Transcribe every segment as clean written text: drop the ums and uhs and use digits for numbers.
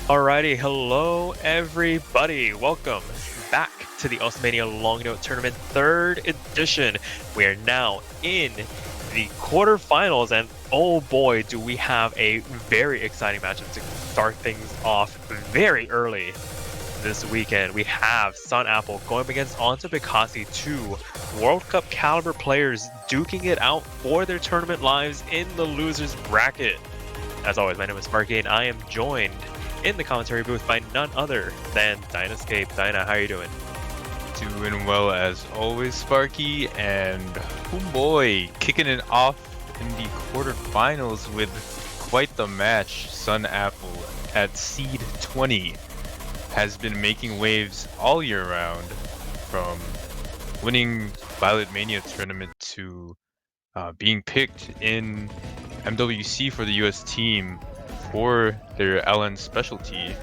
Alrighty, hello everybody. Welcome back to the Mania Long Note Tournament 3rd edition. We are now in the quarterfinals, and oh boy, do we have a very exciting matchup to start things off very early this weekend. We have SunApple going up against Picasso, two World Cup caliber players duking it out for their tournament lives in the losers bracket. As always, my name is Sparky, and I am joined in the commentary booth by none other than Dynascape. Dyna, how are you doing? Doing well as always, Sparky, and oh boy, kicking it off in the quarterfinals with quite the match. SunApple at seed 20 has been making waves all year round, from winning Violet Mania tournament to being picked in MWC for the US team for their LN specialty.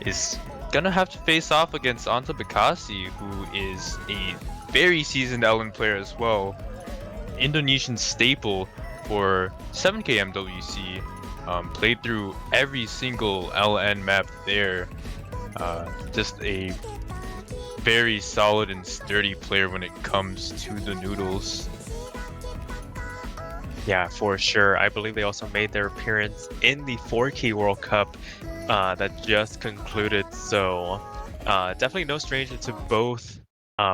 Is gonna have to face off against Picasso, who is a very seasoned LN player as well. Indonesian staple for 7K MWC, played through every single LN map there. Just a very solid and sturdy player when it comes to the noodles. Yeah, for sure. I believe they also made their appearance in the 4K World Cup that just concluded. So definitely no stranger to both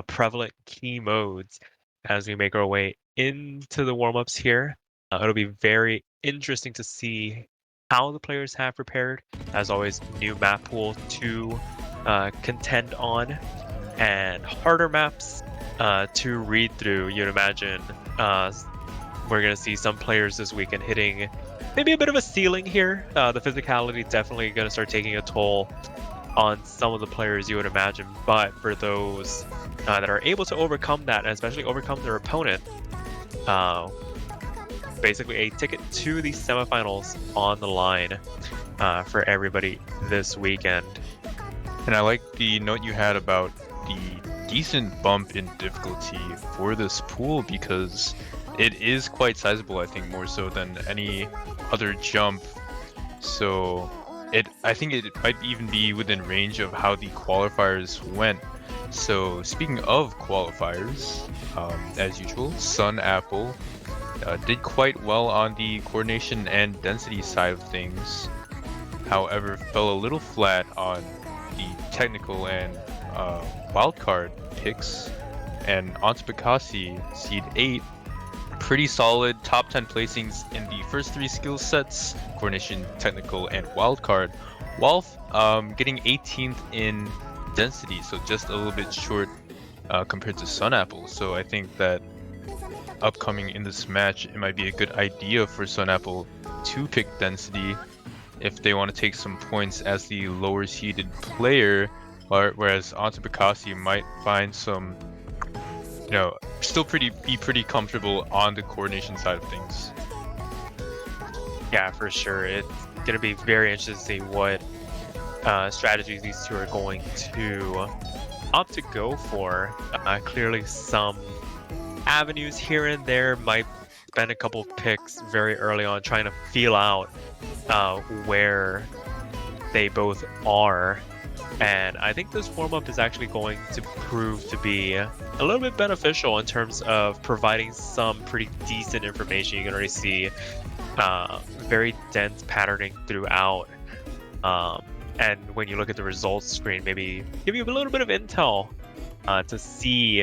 prevalent key modes as we make our way into the warm-ups here. It'll be very interesting to see how the players have prepared. As always, new map pool to contend on, and harder maps to read through. You'd imagine we're going to see some players this weekend hitting maybe a bit of a ceiling here. The physicality definitely going to start taking a toll on some of the players, you would imagine. But for those that are able to overcome that, and especially overcome their opponent, basically a ticket to the semifinals on the line for everybody this weekend. And I like the note you had about the decent bump in difficulty for this pool, because it is quite sizable, I think, more so than any other jump. So I think it might even be within range of how the qualifiers went. So speaking of qualifiers, as usual, SunApple did quite well on the coordination and density side of things. However, fell a little flat on the technical and wildcard picks. And Picasso, seed 8, pretty solid top 10 placings in the first 3 skill sets, coordination, technical, and wildcard, while getting 18th in density, so just a little bit short compared to SunApple. So I think that upcoming in this match, it might be a good idea for SunApple to pick density if they want to take some points as the lower seeded player, whereas Picasso might find some, still be pretty comfortable on the coordination side of things. Yeah, for sure. It's going to be very interesting to see what strategies these two are going to opt to go for. Clearly some avenues here and there, might spend a couple picks very early on trying to feel out where they both are. And I think this warm-up is actually going to prove to be a little bit beneficial in terms of providing some pretty decent information. You can already see very dense patterning throughout. And when you look at the results screen, maybe give you a little bit of intel to see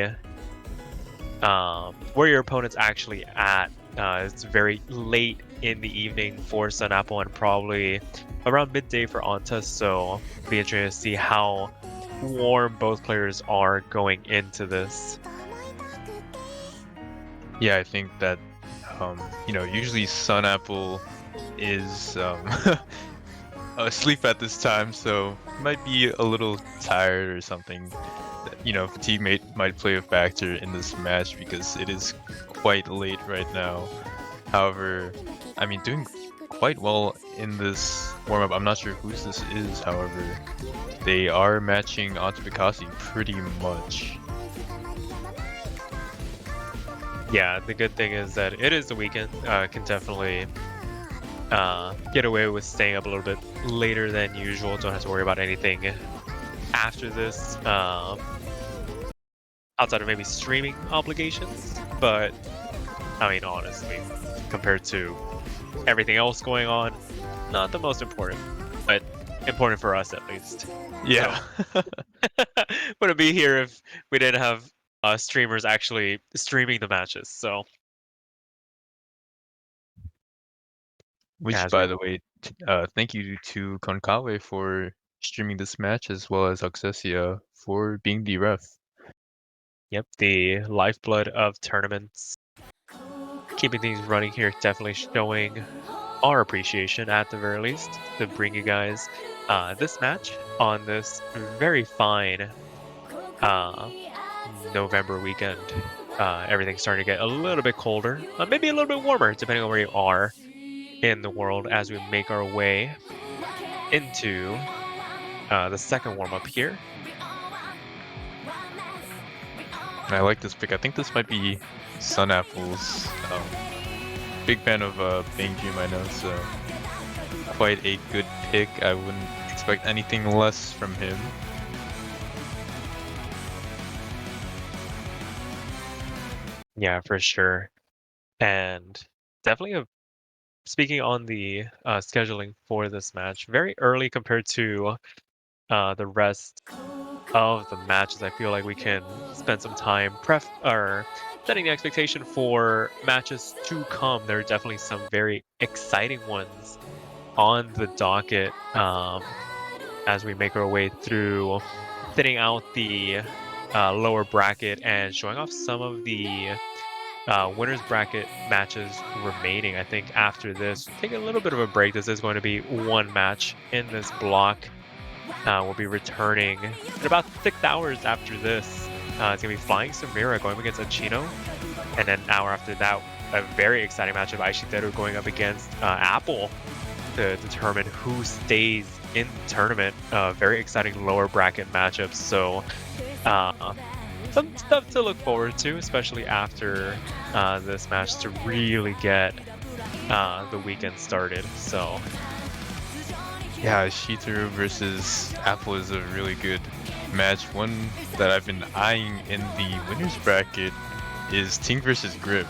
where your opponent's actually at. It's very late in the evening for SunApple and probably around midday for Onta, so it'll be interesting to see how warm both players are going into this. Yeah, I think that usually SunApple is asleep at this time, so might be a little tired or something. Fatigue might play a factor in this match because it is quite late right now. However, I mean, doing quite well in this warm-up. I'm not sure whose this is, however, they are matching Picasso pretty much. Yeah, the good thing is that it is the weekend. Can definitely get away with staying up a little bit later than usual. Don't have to worry about anything after this, outside of maybe streaming obligations. But I mean, honestly, compared to everything else going on, not the most important, but important for us at least. Yeah. So, wouldn't be here if we didn't have streamers actually streaming the matches. So, Which, as we, by the way, thank you to Konkawe for streaming this match, as well as Oxesia for being the ref. yep, the lifeblood of tournaments, keeping things running here, definitely showing our appreciation at the very least to bring you guys this match on this very fine November weekend. Everything's starting to get a little bit colder, maybe a little bit warmer, depending on where you are in the world as we make our way into the second warm-up here. And I like this pick. I think this might be SunApple's. Big fan of Bang Dream, I know, so quite a good pick. I wouldn't expect anything less from him. Yeah, for sure. And definitely speaking on the scheduling for this match, very early compared to the rest of the matches. I feel like we can spend some time setting the expectation for matches to come. There are definitely some very exciting ones on the docket as we make our way through thinning out the lower bracket and showing off some of the winners bracket matches remaining. I think after this, take a little bit of a break. This is going to be one match in this block. We'll be returning in about 6 hours after this. It's going to be Flying Samira going up against Achino. And then an hour after that, a very exciting match of MashedPotato going up against Apple to determine who stays in the tournament. Very exciting lower bracket matchups. So some stuff to look forward to, especially after this match to really get the weekend started. So yeah, Shitaru versus Apple is a really good match. One that I've been eyeing in the winners bracket is Ting versus Grip.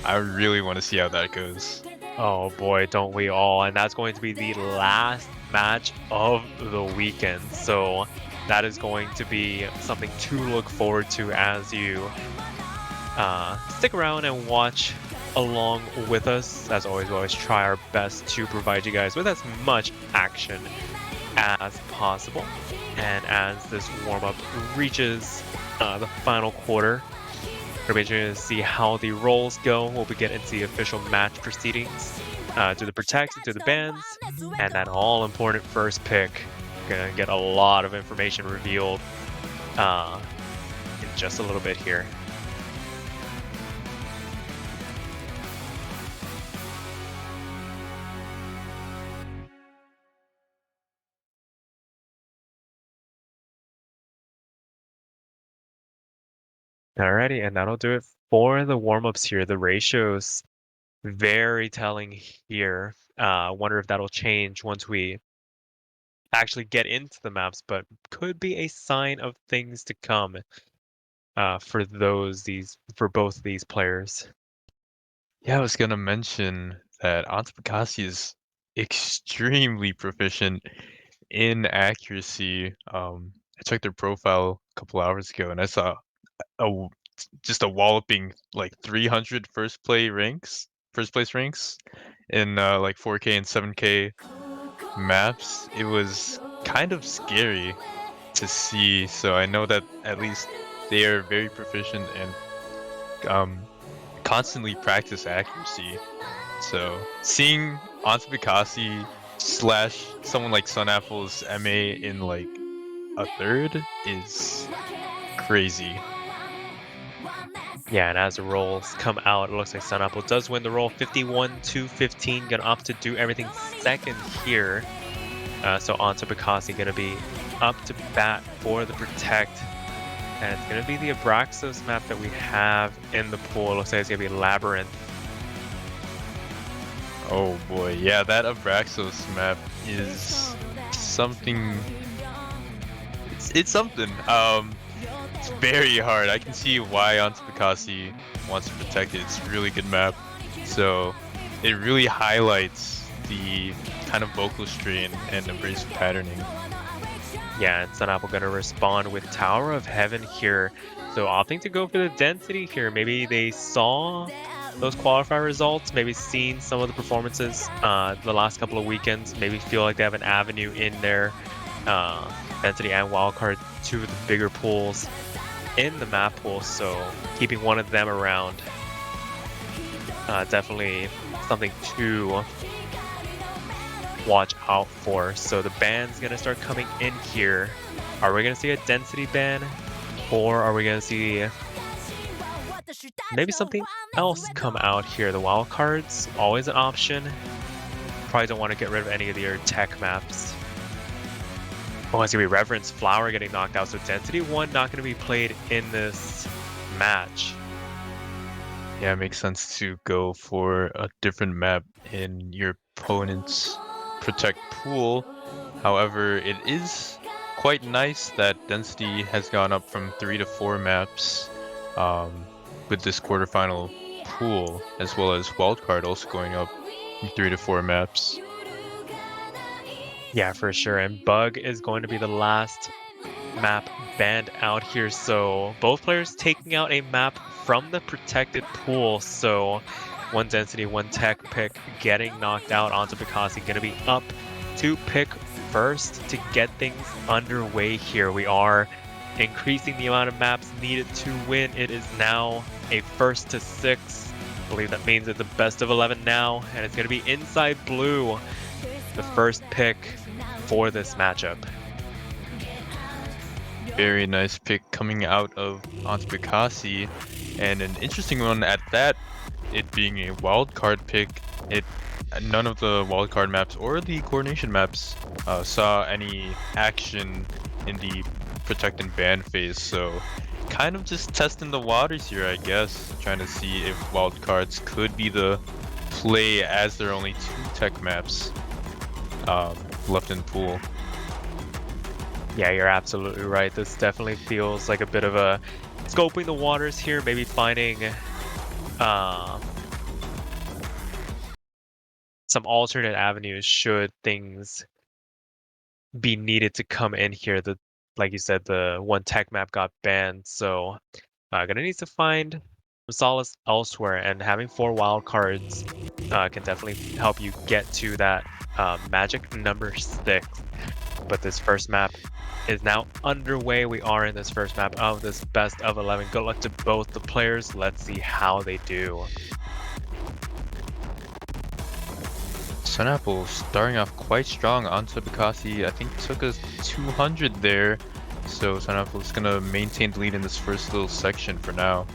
I really want to see how that goes. oh boy, don't we all? And that's going to be the last match of the weekend. So that is going to be something to look forward to as you stick around and watch along with us. As always, we always try our best to provide you guys with as much action as possible. And as this warm-up reaches the final quarter, we're going to see how the rolls go. We'll be getting into the official match proceedings, do the protects, do the bans, and that all-important first pick. We're going to get a lot of information revealed in just a little bit here. Alrighty, and that'll do it for the warm-ups here. The ratios very telling here. Wonder if that'll change once we actually get into the maps, but could be a sign of things to come for both these players. Yeah, I was gonna mention that Antipakasi is extremely proficient in accuracy. I checked their profile a couple hours ago, and I saw a just a walloping like 300 first place ranks in like 4K and 7K maps. It was kind of scary to see. So I know that at least they are very proficient and constantly practice accuracy. So seeing Antipakasi slash someone like SunApple's MA in like a third is crazy. Yeah, and as the rolls come out, it looks like SunApple does win the roll 51-15. Gonna opt to do everything second here. So Antipakasi gonna be up to bat for the protect. And it's gonna be the Abraxos map that we have in the pool. It looks like it's gonna be Labyrinth. Oh boy, yeah, that Abraxos map is something. It's something. It's very hard. I can see why Antipakasi wants to protect it. It's a really good map. So it really highlights the kind of vocal strain and abrasive patterning. Yeah, and SunApple gonna respond with Tower of Heaven here. So opting to go for the density here. Maybe they saw those qualifier results, maybe seen some of the performances the last couple of weekends, maybe feel like they have an avenue in their density and wildcard, two of the bigger pools in the map pool. So keeping one of them around, definitely something to watch out for. So the ban's gonna start coming in here. Are we gonna see a density ban, or are we gonna see maybe something else come out here? The wild cards, always an option. Probably don't want to get rid of any of your tech maps. Oh, it's gonna be Reverence Flower getting knocked out. So density 1 not gonna be played in this match. Yeah, it makes sense to go for a different map in your opponent's protect pool. However, it is quite nice that density has gone up from 3 to 4 maps with this quarterfinal pool, as well as wildcard also going up from 3 to 4 maps. Yeah, for sure. And Bug is going to be the last map banned out here. So both players taking out a map from the protected pool. So one density, one tech pick getting knocked out. Onto Bikasi going to be up to pick first to get things underway here. We are increasing the amount of maps needed to win. It is now a 1st to 6. I believe that means it's a best of 11 now, and it's going to be Inside Blue, the first pick for this matchup. Very nice pick coming out of Antipakasi, and an interesting one at that, it being a wildcard pick. None of the wildcard maps or the coordination maps saw any action in the protect and ban phase, so kind of just testing the waters here, I guess, trying to see if wildcards could be the play, as there are only 2 tech maps left in the pool. Yeah, you're absolutely right. This definitely feels like a bit of a scoping the waters here, maybe finding some alternate avenues should things be needed to come in here. Like you said, the one tech map got banned, so gonna need to find solace elsewhere, and having 4 wild cards can definitely help you get to that magic number 6. But this first map is now underway. We are in this first map of this best of 11. Good luck to both the players. Let's see how they do. SunApple starting off quite strong. Onto Bikasi, I think, took us 200 there. So SunApple is going to maintain the lead in this first little section for now.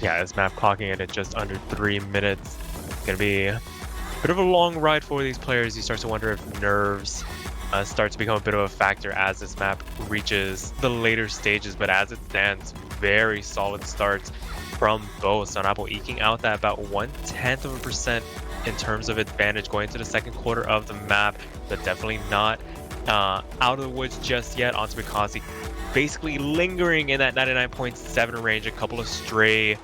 Yeah, this map clocking in at just under 3 minutes. It's going to be a bit of a long ride for these players. You start to wonder if nerves start to become a bit of a factor as this map reaches the later stages. But as it stands, very solid starts from both. SunApple eking out that about 0.1% in terms of advantage going into the second quarter of the map, but definitely not out of the woods just yet. Onto Bikasi basically lingering in that 99.7 range, a couple of stray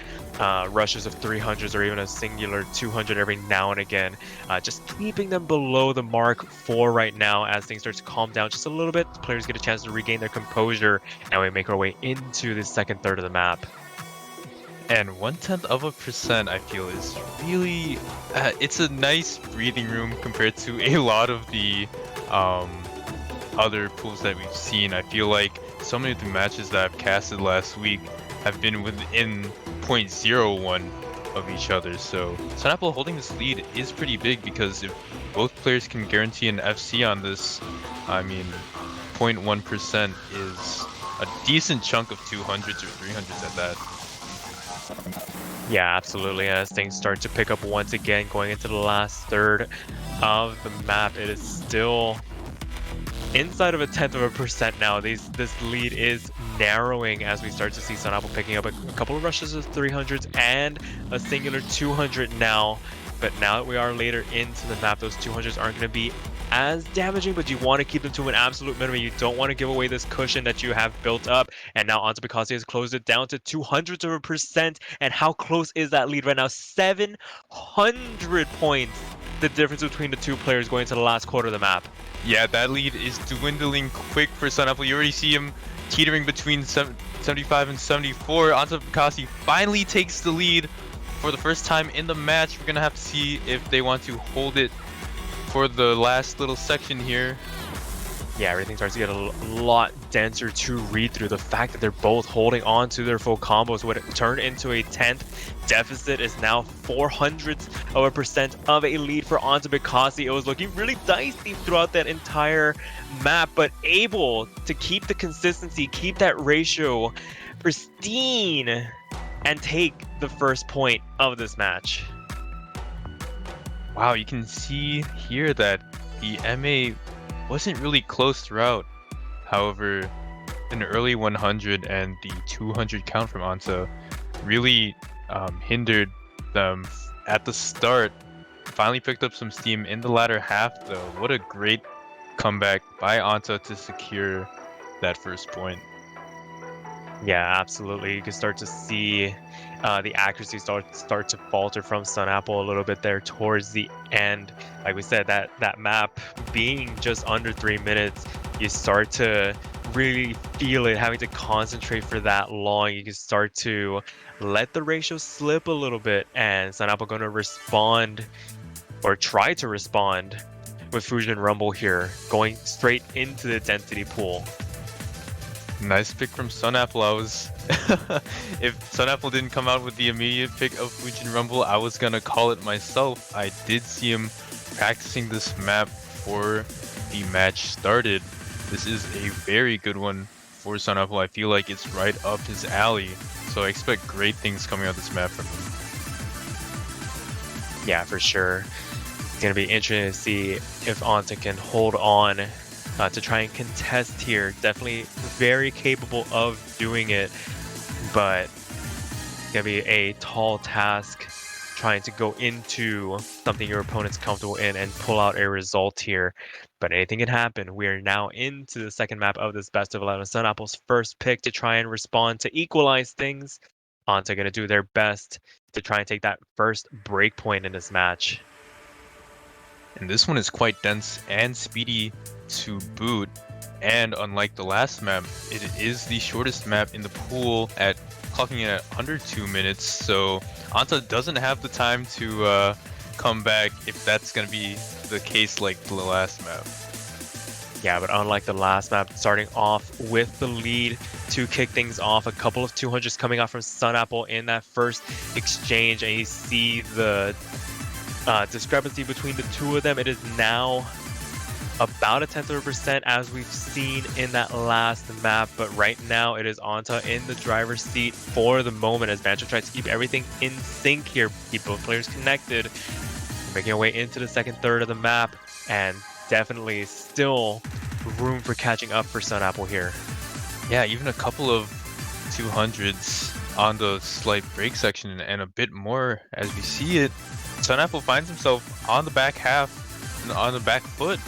rushes of 300s or even a singular 200 every now and again, just keeping them below the mark for right now. As things start to calm down just a little bit, the players get a chance to regain their composure, and we make our way into the second third of the map. And 0.1%, I feel, is really it's a nice breathing room compared to a lot of the other pools that we've seen. I feel like so many of the matches that I've casted last week have been within 0.01 of each other. So SunApple holding this lead is pretty big, because if both players can guarantee an FC on this, I mean, 0.1% is a decent chunk of 200s or 300s at that. Yeah, absolutely. As things start to pick up once again, going into the last third of the map, it is still inside of 0.1% now. This lead is narrowing as we start to see SunApple picking up a couple of rushes of 300s and a singular 200 now. But now that we are later into the map, those 200s aren't going to be as damaging, but you want to keep them to an absolute minimum. You don't want to give away this cushion that you have built up. And now Onto Picasso has closed it down to 200%. And how close is that lead right now? 700 points. The difference between the two players going to the last quarter of the map. Yeah, that lead is dwindling quick for SunApple. You already see him teetering between 75 and 74. Onto Picasso finally takes the lead for the first time in the match. We're going to have to see if they want to hold it for the last little section here. Yeah, everything starts to get a lot denser to read through. The fact that they're both holding on to their full combos would turn into a 10th deficit is now 0.04% of a lead for Onto Bikasi. It was looking really dicey throughout that entire map, but able to keep the consistency, keep that ratio pristine, and take the first point of this match. Wow, you can see here that the MA wasn't really close throughout. However, an early 100 and the 200 count from Anta really hindered them at the start. Finally picked up some steam in the latter half though. What a great comeback by Anta to secure that first point. Yeah, absolutely. You can start to see the accuracy start to falter from SunApple a little bit there towards the end. Like we said, that map being just under 3 minutes, you start to really feel it, having to concentrate for that long. You can start to let the ratio slip a little bit, and SunApple going to respond or try to respond with Fusion Rumble here, going straight into the density pool. Nice pick from SunApple. I was if SunApple didn't come out with the immediate pick of Fujin Rumble, I was gonna call it myself. I did see him practicing this map before the match started. This is a very good one for SunApple. I feel like it's right up his alley. So I expect great things coming out this map from him. Yeah, for sure. It's going to be interesting to see if Anta can hold on to try and contest here. Definitely very capable of doing it, but it's going to be a tall task trying to go into something your opponent's comfortable in and pull out a result here. But anything can happen. We are now into the second map of this best of 11. SunApple's first pick to try and respond to equalize things. Anta going to do their best to try and take that first break point in this match. And this one is quite dense and speedy to boot. And unlike the last map, it is the shortest map in the pool at clocking in at under 2 minutes. So Anta doesn't have the time to come back if that's going to be the case like the last map. Yeah, but unlike the last map, starting off with the lead to kick things off, a couple of 200s coming out from SunApple in that first exchange, and you see the discrepancy between the two of them. It is now about a 0.1% as we've seen in that last map, but right now it is Anta in the driver's seat for the moment as Bancho tries to keep everything in sync here, keep both players connected, making our way into the second third of the map, and definitely still room for catching up for SunApple here. Yeah, even a couple of 200s on the slight break section and a bit more as we see it. SunApple finds himself on the back half, on the back foot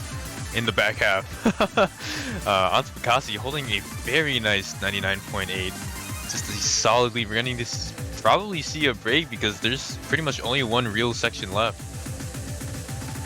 in the back half. Onto Picasso holding a very nice 99.8. Just a solidly running this. Probably see a break because there's pretty much only one real section left.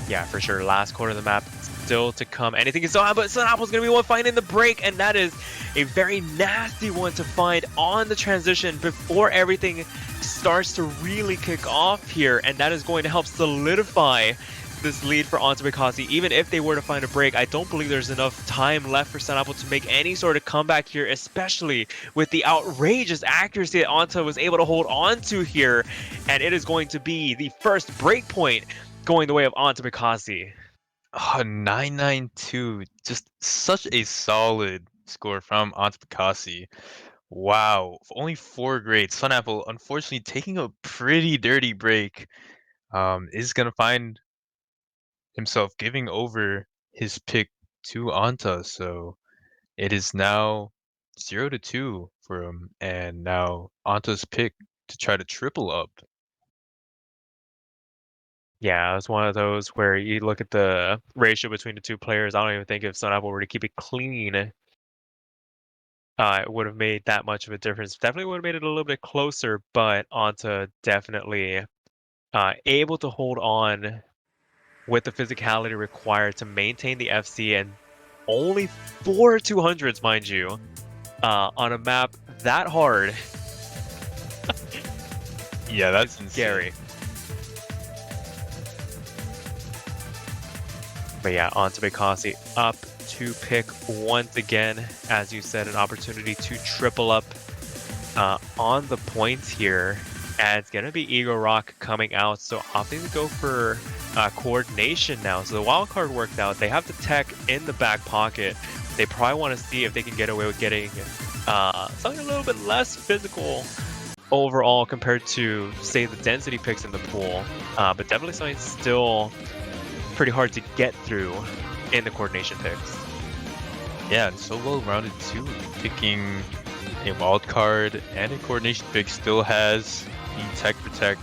Yeah, for sure. Last quarter of the map still to come. Anything is on, but SunApple's going to be one finding the break, and that is a very nasty one to find on the transition before everything starts to really kick off here, and that is going to help solidify this lead for Onto Bikasi. Even if they were to find a break, I don't believe there's enough time left for SunApple to make any sort of comeback here, especially with the outrageous accuracy that Onto was able to hold on to here, and it is going to be the first break point going the way of Onto Bikasi. 992. Just such a solid score from Onto Picasso. Wow, only 4 grades. SunApple, unfortunately, taking a pretty dirty break, is gonna find himself giving over his pick to Anta. So it is now 0-2 for him, and now Anta's pick to try to triple up. Yeah, it's one of those where you look at the ratio between the two players. I don't even think if SunApple were to keep it clean, it would have made that much of a difference. Definitely would have made it a little bit closer, but Anta definitely able to hold on with the physicality required to maintain the FC and only 4 200s, mind you, on a map that hard Yeah, is that's insane. scary. But yeah, on to Bekasi up to pick once again. As you said, an opportunity to triple up on the points here. And it's going to be Ego Rock coming out. So opting to go for coordination now. So the wild card worked out. They have the tech in the back pocket. They probably want to see if they can get away with getting something a little bit less physical overall compared to, say, the density picks in the pool. But definitely something still pretty hard to get through in the coordination picks. Yeah, and so well rounded too. Picking a wild card and a coordination pick still has the tech protect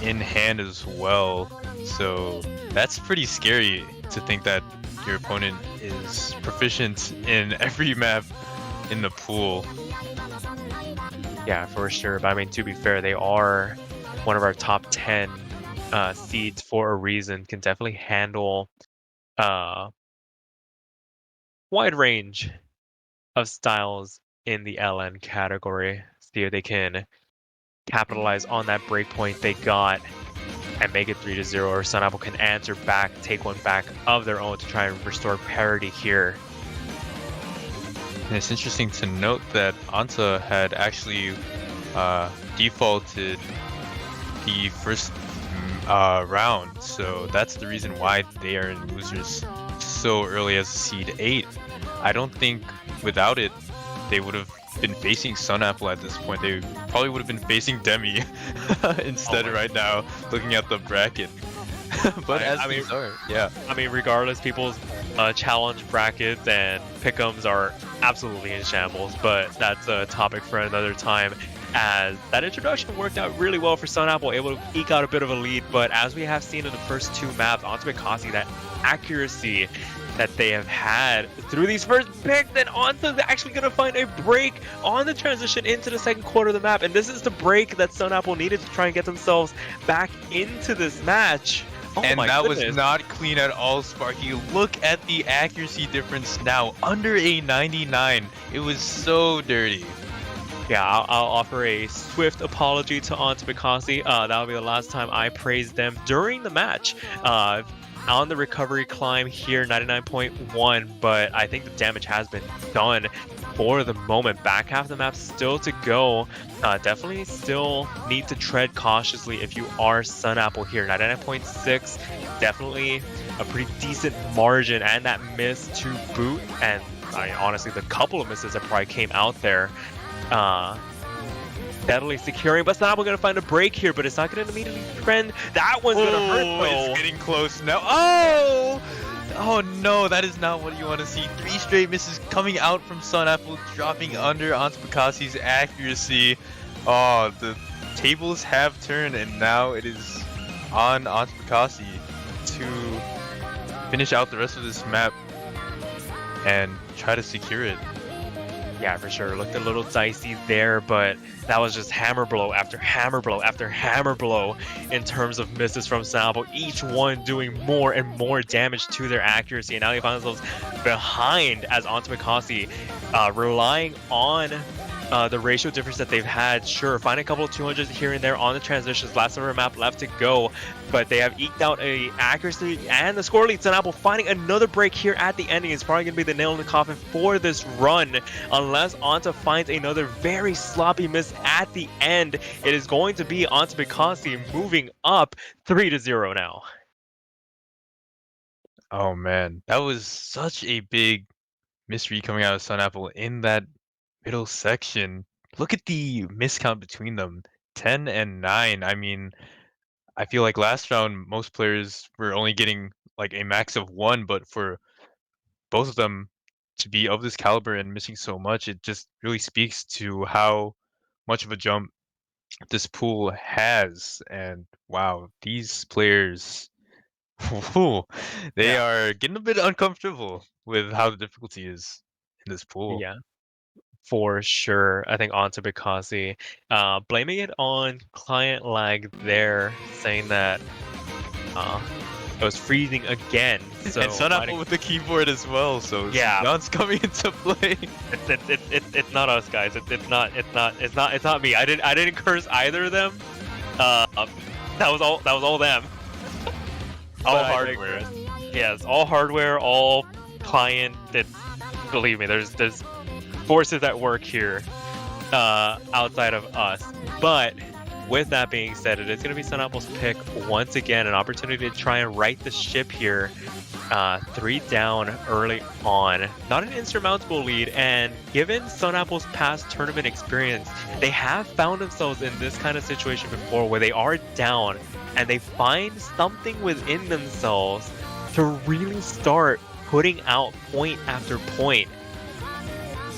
in hand as well. So that's pretty scary to think that your opponent is proficient in every map in the pool. Yeah, for sure. But I mean, to be fair, they are one of our top 10 seeds for a reason. Can definitely handle wide range of styles in the LN category. See if they can capitalize on that breakpoint they got and make it 3-0, or SunApple can answer back, take one back of their own to try and restore parity here. And it's interesting to note that Anta had actually defaulted the first round, so that's the reason why they are in losers so early as seed 8. I don't think without it they would have been facing SunApple at this point. They probably would have been facing Demi instead right now, looking at the bracket. But I mean, yeah. I mean, regardless, people's challenge brackets and pick'ems are absolutely in shambles, but that's a topic for another time. As that introduction worked out really well for SunApple, able to eke out a bit of a lead, but as we have seen in the first two maps, onto Bekasi, that accuracy that they have had through these first picks, and Onta's actually going to find a break on the transition into the second quarter of the map, and this is the break that SunApple needed to try and get themselves back into this match. Oh and my that goodness. was not clean at all, Sparky. Look at the accuracy difference now, under a 99. It was so dirty. Yeah, I'll offer a swift apology to Anta Bekasi. That'll be the last time I praised them during the match. On the recovery climb here, 99.1, but I think the damage has been done for the moment. Back half of the map still to go. Definitely still need to tread cautiously if you are SunApple here. 99.6, definitely a pretty decent margin, and that miss to boot. And honestly, the couple of misses that probably came out there. Steadily securing, but SunApple gonna find a break here, but it's not gonna immediately trend. That one's gonna hurt though. It's getting close now. Oh! Oh no, that is not what you want to see. 3 straight misses coming out from SunApple, dropping under onto Bekasi's accuracy. Oh, the tables have turned, and now it is on onto Bekasi to finish out the rest of this map and try to secure it. Yeah, for sure. Looked a little dicey there, but that was just hammer blow after hammer blow after hammer blow in terms of misses from SunApple, each one doing more and more damage to their accuracy. And now they find themselves behind as onto Bekasi, relying on the ratio difference that they've had. Sure, find a couple of 200s here and there on the transitions. Last of our map left to go, but they have eked out a accuracy and the score lead. SunApple finding another break here at the ending is probably going to be the nail in the coffin for this run, unless Anta finds another very sloppy miss at the end. It is going to be Anta Bekasi moving up 3-0 now. Oh man, that was such a big misread coming out of SunApple in that middle section. Look at the miscount between them, 10 and 9. I mean, I feel like last round most players were only getting like a max of 1, but for both of them to be of this caliber and missing so much, it just really speaks to how much of a jump this pool has. And wow, these players, whew, they Yeah. are getting a bit uncomfortable with how the difficulty is in this pool. Yeah. For sure. I think onto Bikasi. Blaming it on client lag there, saying that uh, it was freezing again. And So might SunApple with the keyboard as well, so yeah, John's coming into play. it's not us guys. It's not me. I didn't curse either of them. Uh, that was all them. All But I hardware. digress. Yes, all hardware, all client. Believe me, there's forces at work here outside of us. But with that being said, it is going to be SunApple's pick once again, an opportunity to try and right the ship here. 3 down early on. Not an insurmountable lead, and given SunApple's past tournament experience, they have found themselves in this kind of situation before where they are down and they find something within themselves to really start putting out point after point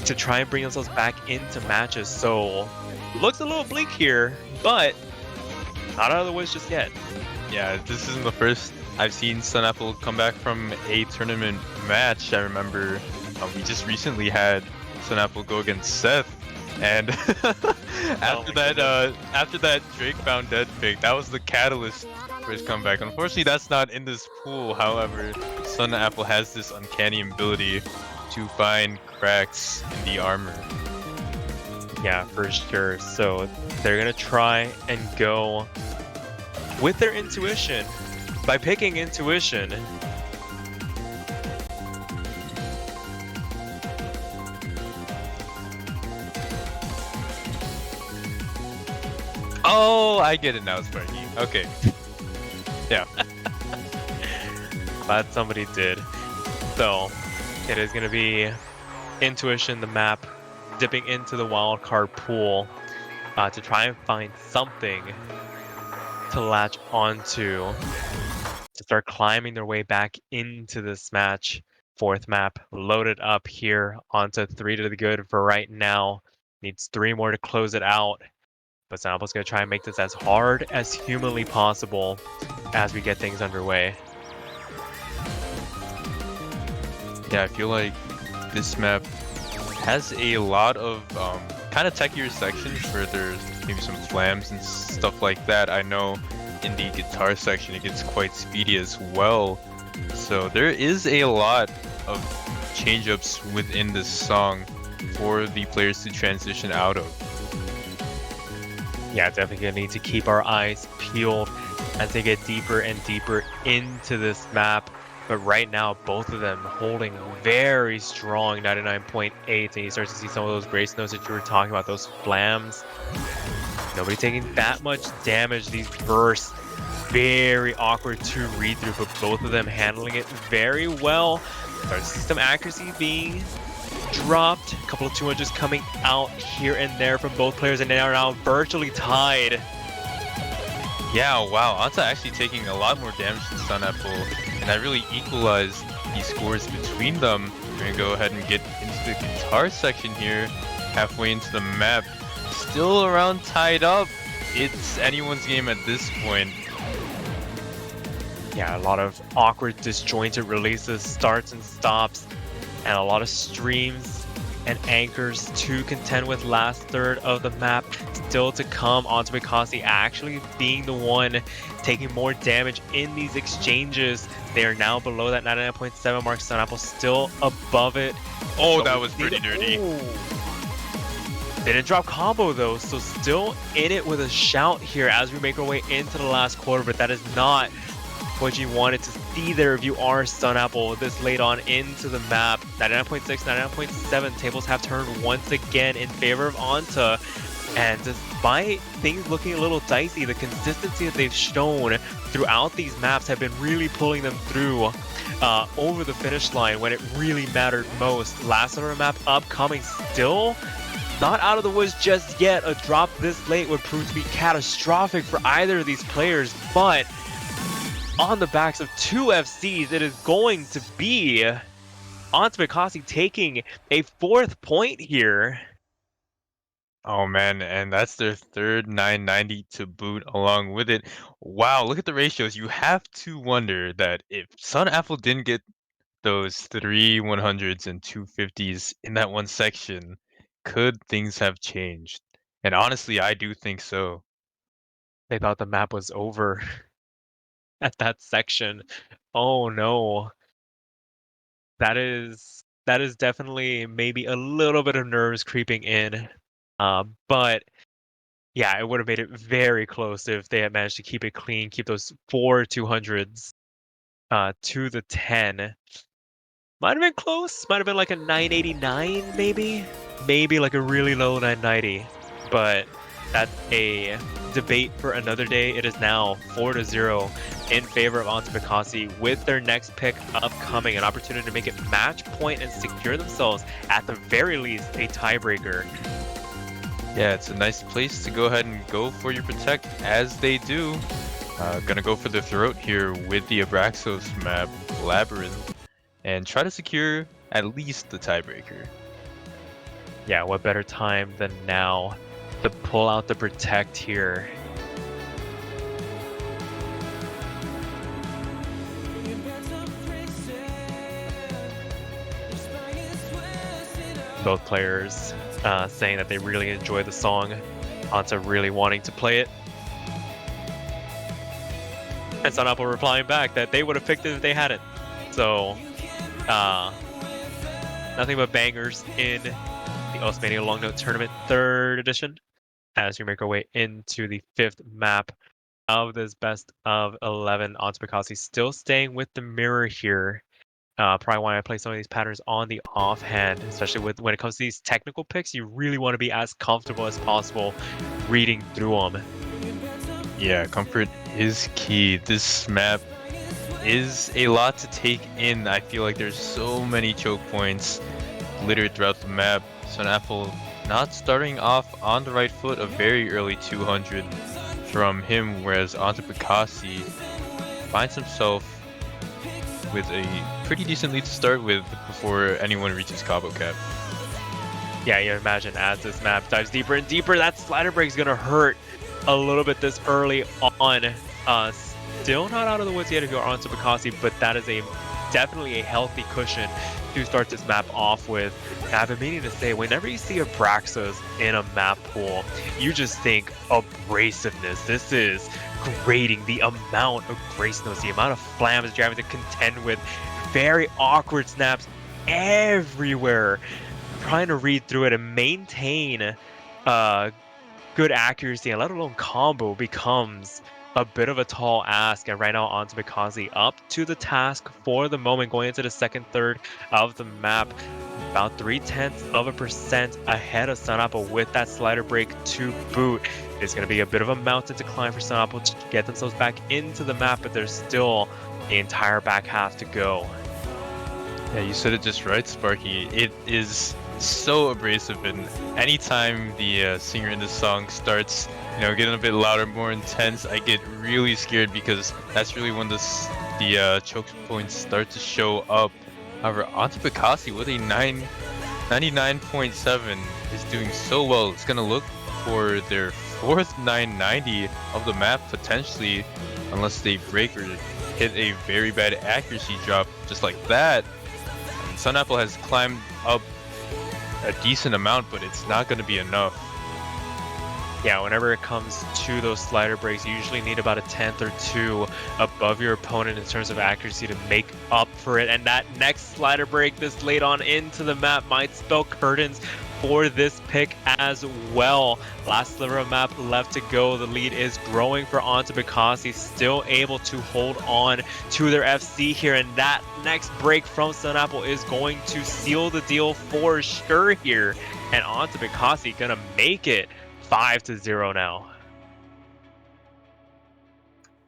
to try and bring themselves back into matches. So looks a little bleak here, but not out of the woods just yet. Yeah, this isn't the first I've seen SunApple come back from a tournament match. I remember we just recently had SunApple go against Seth, and after that Drake found dead pick, that was the catalyst for his comeback. Unfortunately, that's not in this pool. However, SunApple has this uncanny ability to find cracks in the armor. Yeah, for sure. So they're gonna try and go with their intuition. By picking intuition, Oh, I get it now, Sparky. Okay. Yeah. glad somebody did. So it is gonna be intuition, the map, dipping into the wildcard pool to try and find something to latch onto to start climbing their way back into this match. 4th map loaded up here onto 3 to the good for right now. Needs 3 more to close it out. But SunApple's going to try and make this as hard as humanly possible as we get things underway. Yeah, I feel like this map has a lot of kind of techier sections where there's maybe some flams and stuff like that. I know in the guitar section it gets quite speedy as well. So there is a lot of change-ups within this song for the players to transition out of. Yeah, definitely going to need to keep our eyes peeled as they get deeper and deeper into this map. But right now, both of them holding very strong 99.8, and you start to see some of those grace notes that you were talking about, those flams. Nobody taking that much damage. These bursts, very awkward to read through, but both of them handling it very well. Start to see some accuracy being dropped. A couple of 200s coming out here and there from both players, and they are now virtually tied. Yeah, wow, Anta actually taking a lot more damage than SunApple, and that really equalized the scores between them. We're gonna go ahead and get into the guitar section here, halfway into the map. Still around tied up. It's anyone's game at this point. Yeah, a lot of awkward, disjointed releases, starts and stops, and a lot of streams and anchors to contend with. Last third of the map still to come. Onto Mikasi actually being the one taking more damage in these exchanges. They are now below that 99.7 mark. SunApple still above it. Oh, that was pretty dirty. Ooh. Didn't drop combo though, so still in it with a shout here as we make our way into the last quarter, but that is not what you wanted to see there if you are SunApple this late on into the map. 99.6, 99.7 tables have turned once again in favor of Anta. And despite things looking a little dicey, the consistency that they've shown throughout these maps have been really pulling them through over the finish line when it really mattered most. Last summer map upcoming, still not out of the woods just yet. A drop this late would prove to be catastrophic for either of these players, but on the backs of 2 FCs, it is going to be Onto Mikasi taking a 4th point here. Oh man, and that's their third 990 to boot along with it. Wow, look at the ratios. You have to wonder that if SunApple didn't get those three 100s and 250s in that one section, could things have changed? And honestly, I do think so. They thought the map was over at that section. Oh no. That is definitely maybe a little bit of nerves creeping in. But yeah, it would have made it very close if they had managed to keep it clean, keep those 4 200s to the 10. Might have been close. Might have been like a 989, maybe. Maybe like a really low 990. But that's a debate for another day. It is now 4-0 in favor of Antipakasi with their next pick upcoming. An opportunity to make it match point and secure themselves, at the very least, a tiebreaker. Yeah, it's a nice place to go ahead and go for your protect as they do. Gonna go for the throat here with the Abraxos map, Labyrinth, and try to secure at least the tiebreaker. Yeah, what better time than now to pull out the protect here. Both players saying that they really enjoy the song. Anta really wanting to play it. And SunApple replying back that they would have picked it if they hadn't. So, nothing but bangers in the Osmania Long Note Tournament 3rd edition as we make our way into the 5th map of this best of 11. Antipakasi still staying with the mirror here. Probably want to play some of these patterns on the offhand, especially when it comes to these technical picks. You really want to be as comfortable as possible reading through them. Yeah, comfort is key. This map is a lot to take in. I feel like there's so many choke points littered throughout the map. SunApple not starting off on the right foot, a very early 200 from him, whereas Antipakasi finds himself with a pretty decent lead to start with before anyone reaches Cabo Cap. Yeah, you imagine as this map dives deeper and deeper, that slider break is going to hurt a little bit this early on. Still not out of the woods yet if you're on Tsubakasi, but that is definitely a healthy cushion to start this map off with. And I've been meaning to say, whenever you see Abraxas in a map pool, you just think abrasiveness. This is grating, the amount of graceness, the amount of flams that you're having to contend with. Very awkward snaps everywhere. Trying to read through it and maintain good accuracy and let alone combo becomes a bit of a tall ask. And right now Antipakasi up to the task for the moment, going into the second third of the map, about 0.3% ahead of SunApple with that slider break to boot. It's going to be a bit of a mountain to climb for SunApple to get themselves back into the map, but there's still the entire back half to go. Yeah, you said it just right, Sparky. It is so abrasive, and anytime the singer in the song starts, getting a bit louder, more intense, I get really scared because that's really when the choke points start to show up. However, Antipakasi with a 99.7 is doing so well. It's gonna look for their fourth 990 of the map potentially, unless they break or hit a very bad accuracy drop just like that. SunApple has climbed up a decent amount, but it's not going to be enough. Yeah, whenever it comes to those slider breaks, you usually need about a 10th or 2 above your opponent in terms of accuracy to make up for it. And that next slider break this late on into the map might spell curtains for this pick as well. Last sliver of map left to go. The lead is growing for Antipakasi, still able to hold on to their FC here. And that next break from SunApple is going to seal the deal for sure here. And Antipakasi gonna make it 5-0 now.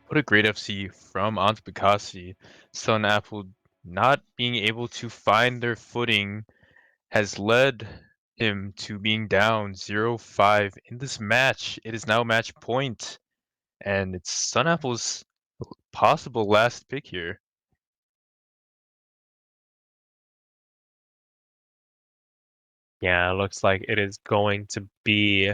What a great FC from Antipakasi. SunApple not being able to find their footing has led him to being down 0-5 in this match. It is now match point, and it's SunApple's possible last pick here. Yeah, it looks like it is going to be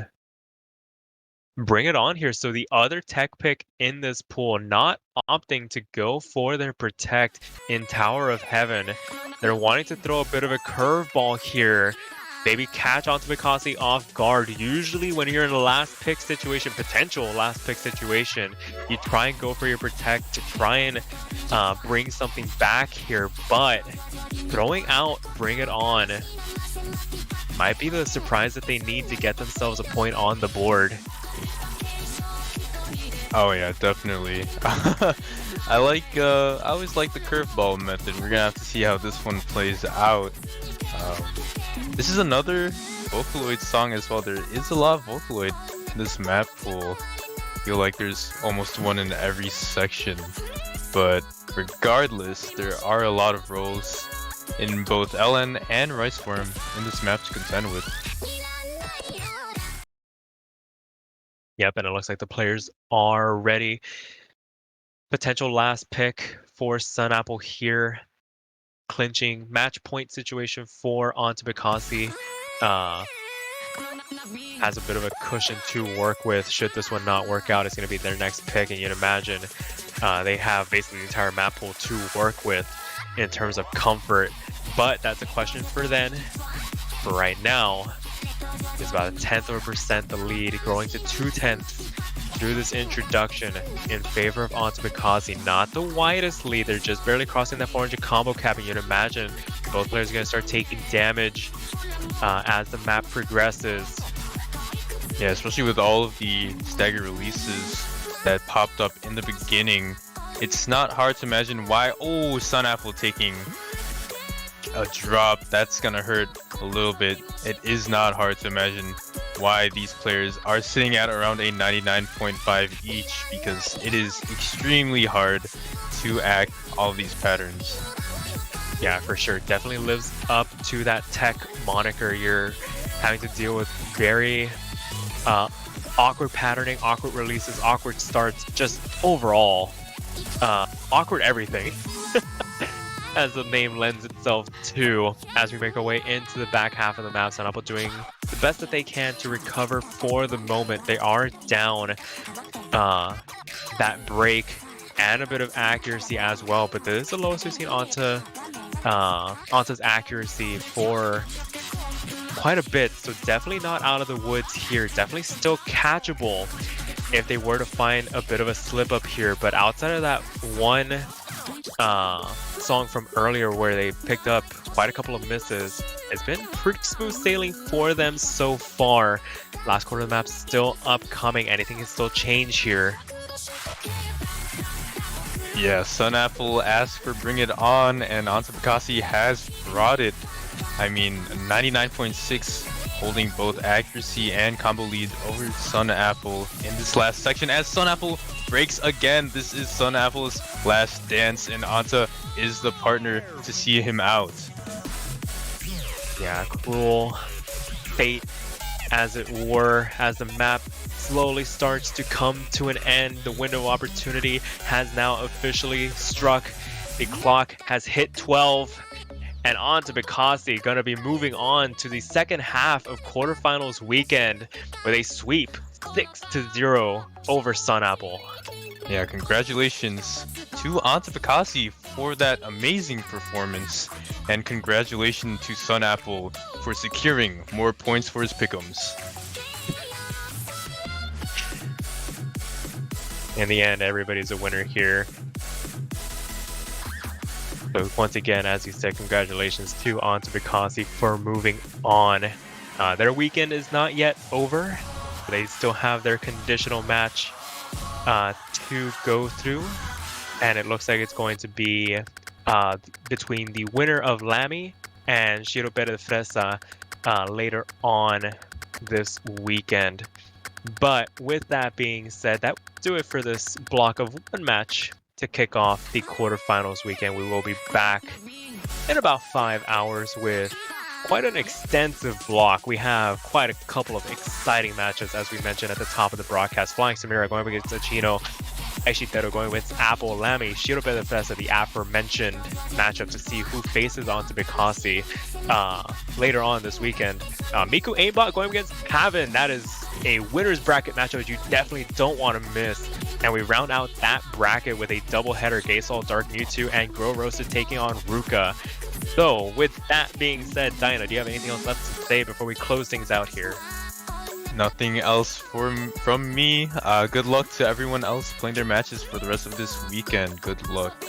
Bring It On here. So the other tech pick in this pool not opting to go for their Protect in Tower of Heaven. They're wanting to throw a bit of a curveball here. Maybe catch onto Mikasi off guard. Usually when you're in a last pick situation, potential last pick situation, you try and go for your Protect to try and bring something back here. But throwing out Bring It On might be the surprise that they need to get themselves a point on the board. Oh yeah, definitely. I always like the curveball method. We're gonna have to see how this one plays out. This is another Vocaloid song as well. There is a lot of Vocaloid in this map pool. I feel like there's almost one in every section. But regardless, there are a lot of roles in both LN and Riceworm in this map to contend with. Yep, and it looks like the players are ready. Potential last pick for SunApple here. Clinching match point situation for onto Mikasi. Has a bit of a cushion to work with. Should this one not work out, it's going to be their next pick. And you'd imagine they have basically the entire map pool to work with in terms of comfort. But that's a question for then. For right now, it's about a 1/10 of a percent the lead, growing to 2/10 through this introduction in favor of onto Mikasi. Not the widest lead, they're just barely crossing that 400 combo cap, and you'd imagine both players are going to start taking damage as the map progresses. Yeah, especially with all of the stagger releases that popped up in the beginning, it's not hard to imagine why. Oh, SunApple taking a drop. That's gonna hurt a little bit. It is not hard to imagine why these players are sitting at around a 99.5 each, because it is extremely hard to act all of these patterns. Yeah, for sure. Definitely lives up to that tech moniker. You're having to deal with very awkward patterning, awkward releases, awkward starts, just overall awkward everything. As the name lends itself to, as we make our way into the back half of the map. SunApple doing the best that they can to recover for the moment. They are down that break and a bit of accuracy as well, but this is the lowest we've seen onto's accuracy for quite a bit, so definitely not out of the woods here. Definitely still catchable if they were to find a bit of a slip up here, but outside of that one song from earlier where they picked up quite a couple of misses, it's been pretty smooth sailing for them so far. Last quarter of the map still upcoming. Anything can still change here. Yeah, SunApple asked for Bring It On, and onto Mikasi has brought it. I mean, 99.6 holding both accuracy and combo lead over SunApple in this last section as SunApple breaks again. This is SunApple's last dance, and Anta is the partner to see him out. Yeah, cruel fate, as it were, as the map slowly starts to come to an end. The window of opportunity has now officially struck. The clock has hit 12. And on to Mikasi, going to be moving on to the second half of quarterfinals weekend with a sweep 6-0 over SunApple. Yeah, congratulations to Anta Mikasi for that amazing performance, and congratulations to SunApple for securing more points for his pick'ems. In the end, everybody's a winner here. So once again, as you said, congratulations to onto Mikasi for moving on. Their weekend is not yet over. They still have their conditional match to go through, and it looks like it's going to be between the winner of Lamy and Shirobere de Fresa later on this weekend. But with that being said, that will do it for this block of one match to kick off the quarterfinals weekend. We will be back in about 5 hours with quite an extensive block. We have quite a couple of exciting matches, as we mentioned at the top of the broadcast. Flying Samira going up against Achino, MashedPotato going with Apple, Lamy, Shirobe Bethesda, the aforementioned matchup to see who faces onto Mikasi later on this weekend. Miku Aimbot going against Haven. That is a winner's bracket matchup you definitely don't want to miss. And we round out that bracket with a doubleheader, Gasol, Dark Mewtwo, and Grow Roasted taking on Ruka. So, with that being said, Diana, do you have anything else left to say before we close things out here? Nothing else from me. Good luck to everyone else playing their matches for the rest of this weekend. Good luck.